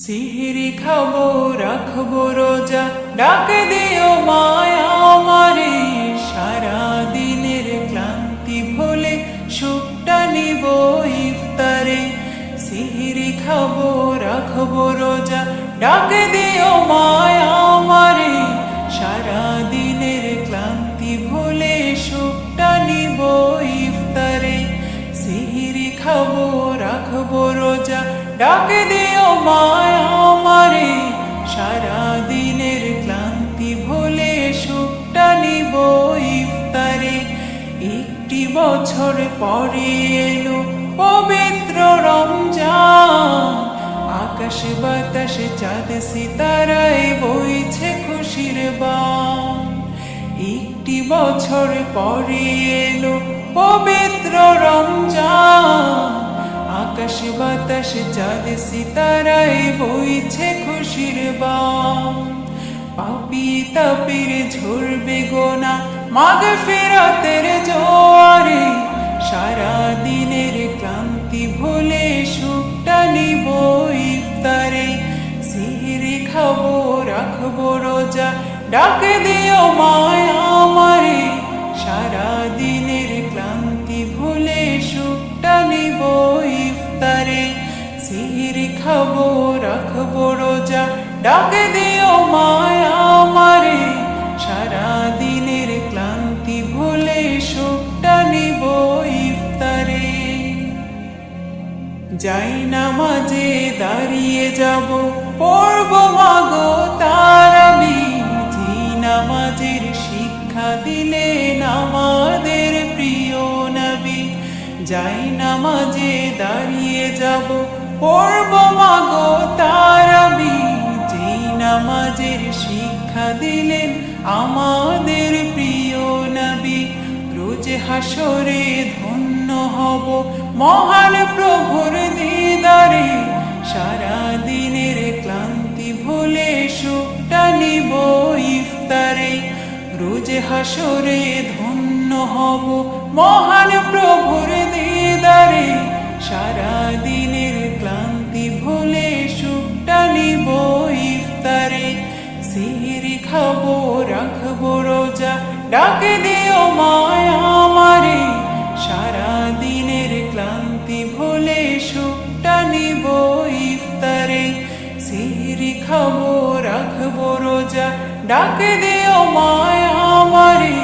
সিহিরি খাবো রাখবো রোজা, ডাকে দিও মায়া আমারে। সারা দিনের ক্লান্তি ভুলে সুখটা নিব ইফতারে। সিহিরি খাবো রাখবো রোজা, ডাকে দিও মায়া আমারে। সারা দিনের ক্লান্তি ভুলে সুখটা নিব ইফতারে। সিহিরি খাবো রাখবো রোজা, ডাকে দিও মায়া আমারে। সারা দিনের ক্লান্তি ভুলে সুখটা নিব ইফতারে। একটি বছর পরে এলো পবিত্র রমজান, আকাশে বাতাসে চাঁদ সিতারায় বইছে খুশির বান। একটি বছর পরে এলো পবিত্র রমজান, আকাশে বাতাসে চাঁদ সিতারায় বইছে খুশির বান। পাপী তাপির ঝরবে গোনা মাগফিরাতের জোয়ারে। সারা দিনের ক্লান্তি ভুলে সুখটা নিব ইফতারে। সিহিরি খাবো রাখবো রোজা, ডাকে দিও মায়া আমারে। সারা দিনের ক্লান্তি ভুলে সুখটা নিব ইফতারে। সিহিরি খাবো রাখবো রোজা, ডাকে দিও মায়া আমারে। সারা দিনের ক্লান্তি ভুলে সুখটা নিব ইফতারে। যাই নামাজে দাঁড়িয়ে যাব, পড়ব মাগো তারাবি। যে নামাজের শিক্ষা দিলেন আমাদের প্রিয় নবী। যাই নামাজে দাঁড়িয়ে যাব, পড়ব মাগো তারাবি। যে নামাজের শিক্ষা দিলেন আমাদের প্রিয় নবী। রোজ হাসরে ধন্য হব মহান প্রভুর দিদারে। সারা দিনের ক্লান্তি ভুলে সুখটা নিব ইফতারে। রোজ হাসরে ধন্য হব মহান প্রভুর দিদারে। সারা দিনের ক্লান্তি ভুলে সুখটা নিব ইফতারে। সিহিরি খাবো রাখবো রোজা, ডাকে দিও মায়া আমারে। সারা দিনের ক্লান্তি ভুলে সুখটা নিব ইফতারে। সিহিরি খাবো রাখবো রোজা, ডাকে দিও মায়া আমারে।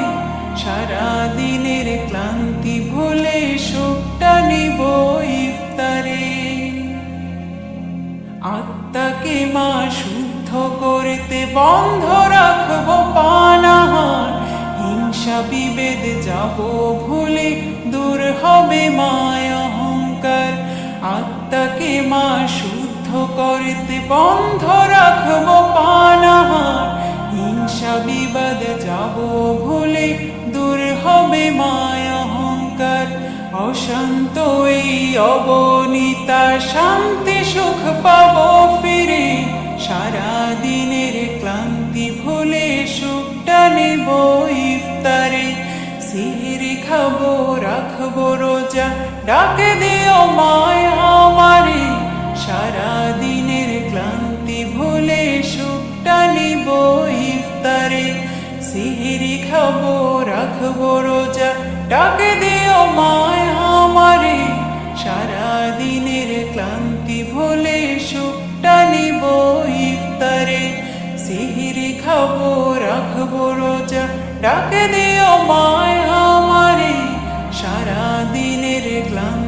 সারা দিনের ক্লান্তি ভুলে সুখটা নিব ইফতারে। আত্মাকে মা শুদ্ধ করতে বন্ধ রাখবো পানাহার। হিংসা বিভেদ যাব ভুলে দূর হবে মায় অহংকার। আত্মাকে মা শুদ্ধ করতে বন্ধ রাখবো পানাহার। হিংসা বিবাদ যাব ভুলে দূর হবে মায় অহংকার। অশান্ত এই অবনীতা শান্তি সুখ পাবো ফিরে। সারা দিনের ক্লান্তি ভুলে সুখটা নিব ইফতারে। সিহিরি খাবো রাখবো রোজা, ডাকে দিও মায়া আমারে। সারা দিনের ক্লান্তি ভুলে সুখটা নিব ইফতারে। সিহিরি খাবো রাখবো রোজা, ডাকে দিও মায়া আমারে। সারা দিনের ক্লান্তি ভুলে সুখটা নিব ইফতারে। সিহিরি খাবো রাখবো রোজা, ডাকে দিও মায়া আমারে। সারা দিনের ক্লান্তি